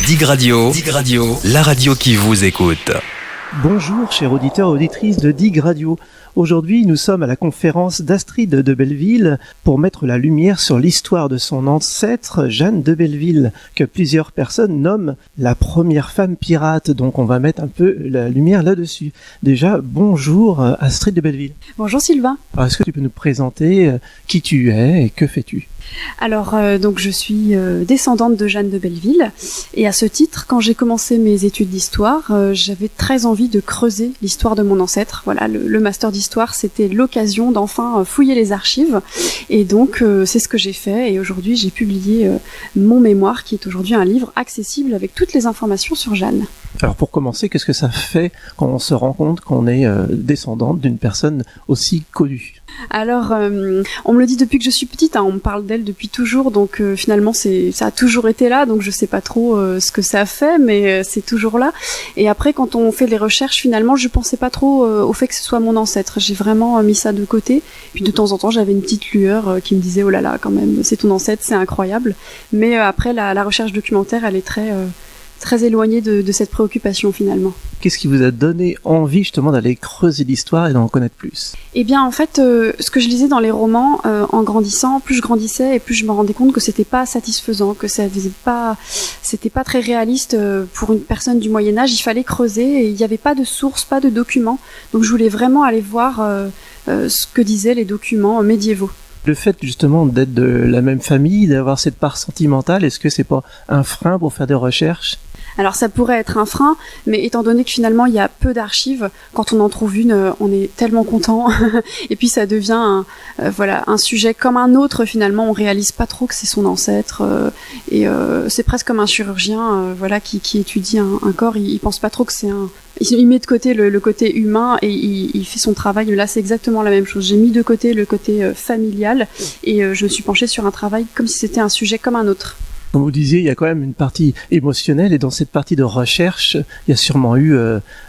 Dig Radio, la radio qui vous écoute. Bonjour chers auditeurs et auditrices de Dig Radio. Aujourd'hui, nous sommes à la conférence d'Astrid de Belleville pour mettre la lumière sur l'histoire de son ancêtre, Jeanne de Belleville, que plusieurs personnes nomment la première femme pirate. Donc on va mettre un peu la lumière là-dessus. Déjà, bonjour Astrid de Belleville. Bonjour Sylvain. Alors, est-ce que tu peux nous présenter qui tu es et que fais-tu ? Alors, donc je suis descendante de Jeanne de Belleville et à ce titre, quand j'ai commencé mes études d'histoire, j'avais très envie de creuser l'histoire de mon ancêtre. Voilà, le master d'histoire, c'était l'occasion d'enfin fouiller les archives et donc c'est ce que j'ai fait et aujourd'hui j'ai publié mon mémoire qui est aujourd'hui un livre accessible avec toutes les informations sur Jeanne. Alors pour commencer, qu'est-ce que ça fait quand on se rend compte qu'on est descendante d'une personne aussi connue ? Alors, on me le dit depuis que je suis petite, on me parle d'elle depuis toujours, donc finalement ça a toujours été là, donc je sais pas trop ce que ça a fait, mais c'est toujours là. Et après, quand on fait les recherches, finalement, je pensais pas trop au fait que ce soit mon ancêtre. J'ai vraiment mis ça de côté. Puis de temps en temps, j'avais une petite lueur qui me disait oh là là, quand même, c'est ton ancêtre, c'est incroyable. Mais après, la recherche documentaire, elle est très éloignée de cette préoccupation finalement. Qu'est-ce qui vous a donné envie justement d'aller creuser l'histoire et d'en connaître plus ? Eh bien en fait, ce que je lisais dans les romans, en grandissant, plus je grandissais et plus je me rendais compte que c'était pas satisfaisant, que c'était pas très réaliste pour une personne du Moyen-Âge. Il fallait creuser et il n'y avait pas de sources, pas de documents. Donc je voulais vraiment aller voir ce que disaient les documents médiévaux. Le fait justement d'être de la même famille, d'avoir cette part sentimentale, est-ce que c'est pas un frein pour faire des recherches ? Alors ça pourrait être un frein, mais étant donné que finalement il y a peu d'archives, quand on en trouve une, on est tellement content. Et puis ça devient un sujet comme un autre finalement. On réalise pas trop que c'est son ancêtre. C'est presque comme un chirurgien, qui étudie un corps. Il pense pas trop que c'est un. Il met de côté le côté humain et il fait son travail. Là, c'est exactement la même chose. J'ai mis de côté le côté familial et je me suis penchée sur un travail comme si c'était un sujet comme un autre. Comme vous disiez, il y a quand même une partie émotionnelle et dans cette partie de recherche, il y a sûrement eu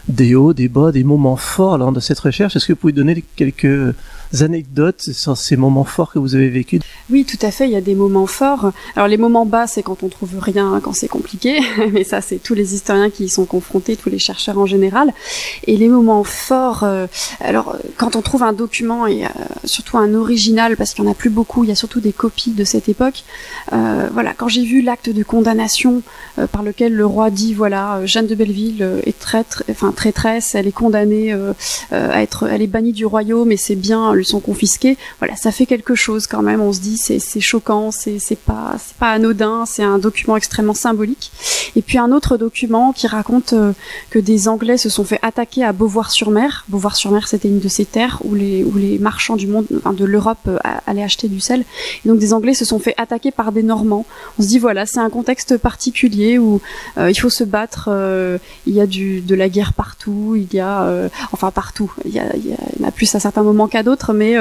des hauts, des bas, des moments forts lors de cette recherche. Est-ce que vous pouvez donner quelques anecdotes sur ces moments forts que vous avez vécus ? Oui, tout à fait, il y a des moments forts. Alors les moments bas, c'est quand on trouve rien, quand c'est compliqué, mais ça c'est tous les historiens qui y sont confrontés, tous les chercheurs en général. Et les moments forts, quand on trouve un document et surtout un original, parce qu'il n'y en a plus beaucoup, il y a surtout des copies de cette époque. Quand j'ai vu l'acte de condamnation par lequel le roi dit Jeanne de Belleville est traîtresse, elle est condamnée elle est bannie du royaume et ses biens lui sont confisqués. Voilà, ça fait quelque chose quand même. On se dit c'est choquant, c'est pas anodin, c'est un document extrêmement symbolique. Et puis un autre document qui raconte que des Anglais se sont fait attaquer à Beauvoir-sur-Mer. Beauvoir-sur-Mer, c'était une de ces terres où les marchands du monde, de l'Europe, allaient acheter du sel. Et donc des Anglais se sont fait attaquer par des Normands. On se dit c'est un contexte particulier où il faut se battre. Il y a de la guerre partout. Il y a partout. Il y en a plus à certains moments qu'à d'autres, mais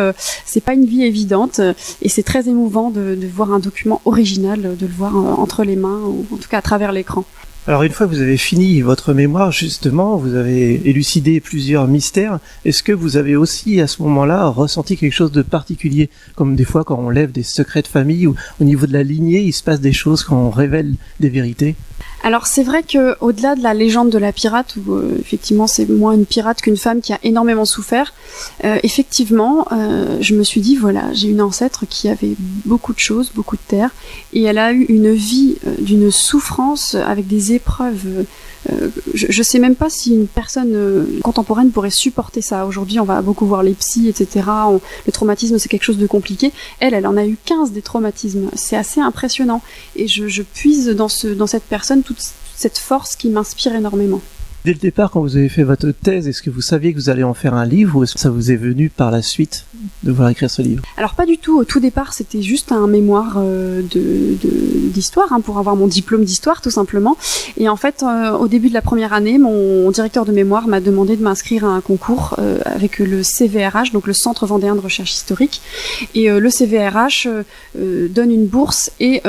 c'est pas une vie évidente. Et c'est très émouvant de voir un document original, de le voir entre les mains ou en tout cas à travers l'écran. Alors une fois que vous avez fini votre mémoire, justement, vous avez élucidé plusieurs mystères. Est-ce que vous avez aussi à ce moment-là ressenti quelque chose de particulier, comme des fois quand on lève des secrets de famille ou au niveau de la lignée, il se passe des choses quand on révèle des vérités ? Alors c'est vrai que au-delà de la légende de la pirate, où effectivement c'est moins une pirate qu'une femme qui a énormément souffert, effectivement je me suis dit j'ai une ancêtre qui avait beaucoup de choses, beaucoup de terres, et elle a eu une vie d'une souffrance avec des épreuves. Je sais même pas si une personne contemporaine pourrait supporter ça. Aujourd'hui, on va beaucoup voir les psys, etc. Le traumatisme, c'est quelque chose de compliqué. Elle en a eu 15 des traumatismes. C'est assez impressionnant. Et je puise dans cette personne toute cette force qui m'inspire énormément. Dès le départ, quand vous avez fait votre thèse, est-ce que vous saviez que vous alliez en faire un livre ou est-ce que ça vous est venu par la suite de vouloir écrire ce livre ? Alors pas du tout. Au tout départ, c'était juste un mémoire d'histoire, pour avoir mon diplôme d'histoire tout simplement. Et en fait, au début de la première année, mon directeur de mémoire m'a demandé de m'inscrire à un concours avec le CVRH, donc le Centre Vendéen de Recherche Historique. Et le CVRH donne une bourse et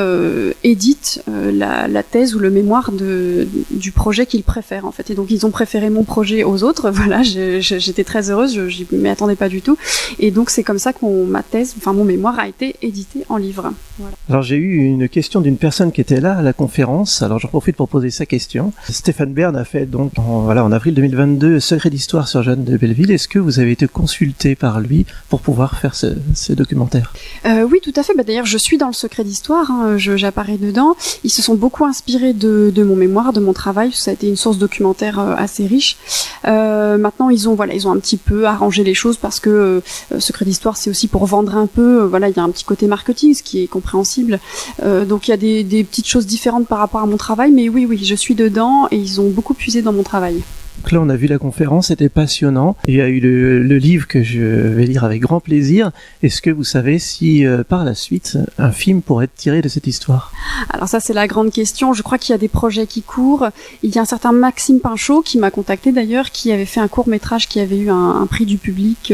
édite la thèse ou le mémoire du projet qu'il préfère en fait. Et donc donc ils ont préféré mon projet aux autres. Voilà, j'étais très heureuse, je m'y attendais pas du tout. Et donc c'est comme ça que mon mémoire a été édité en livre. Voilà. Alors j'ai eu une question d'une personne qui était là à la conférence, alors j'en profite pour poser sa question. Stéphane Bern a fait donc en avril 2022 Secret d'histoire sur Jeanne de Belleville. Est-ce que vous avez été consulté par lui pour pouvoir faire ce documentaire? Oui, tout à fait. D'ailleurs, je suis dans le Secret d'histoire, j'apparais dedans. Ils se sont beaucoup inspirés de mon mémoire, de mon travail. Ça a été une source documentaire assez riche. Maintenant, ils ont un petit peu arrangé les choses parce que Secret d'histoire, c'est aussi pour vendre un peu. Il y a un petit côté marketing, ce qui est compréhensible. Donc, il y a des petites choses différentes par rapport à mon travail. Mais oui, je suis dedans et ils ont beaucoup puisé dans mon travail. Donc là, on a vu la conférence, c'était passionnant. Il y a eu le livre que je vais lire avec grand plaisir. Est-ce que vous savez si, par la suite, un film pourrait être tiré de cette histoire? Alors ça, c'est la grande question. Je crois qu'il y a des projets qui courent. Il y a un certain Maxime Pinchot qui m'a contacté d'ailleurs, qui avait fait un court-métrage qui avait eu un prix du public,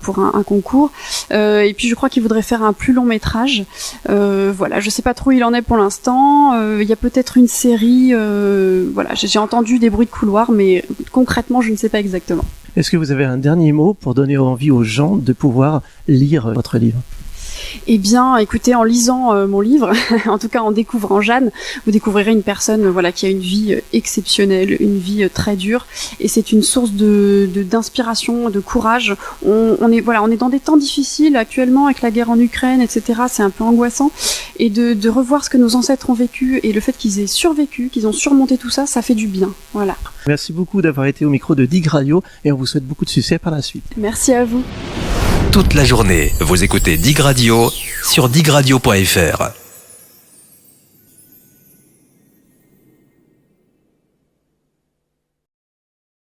pour un concours. Et puis je crois qu'il voudrait faire un plus long métrage. Je sais pas trop où il en est pour l'instant. Il y a peut-être une série. J'ai entendu des bruits de couloir, mais concrètement, je ne sais pas exactement. Est-ce que vous avez un dernier mot pour donner envie aux gens de pouvoir lire votre livre? Eh bien, écoutez, en lisant mon livre, en tout cas en découvrant Jeanne, vous découvrirez une personne qui a une vie exceptionnelle, une vie très dure, et c'est une source d'inspiration, de courage. On est dans des temps difficiles actuellement avec la guerre en Ukraine, etc. C'est un peu angoissant, et de revoir ce que nos ancêtres ont vécu et le fait qu'ils aient survécu, qu'ils ont surmonté tout ça, ça fait du bien. Voilà. Merci beaucoup d'avoir été au micro de Dig Radio et on vous souhaite beaucoup de succès par la suite. Merci à vous. Toute la journée, vous écoutez Dig Radio sur digradio.fr.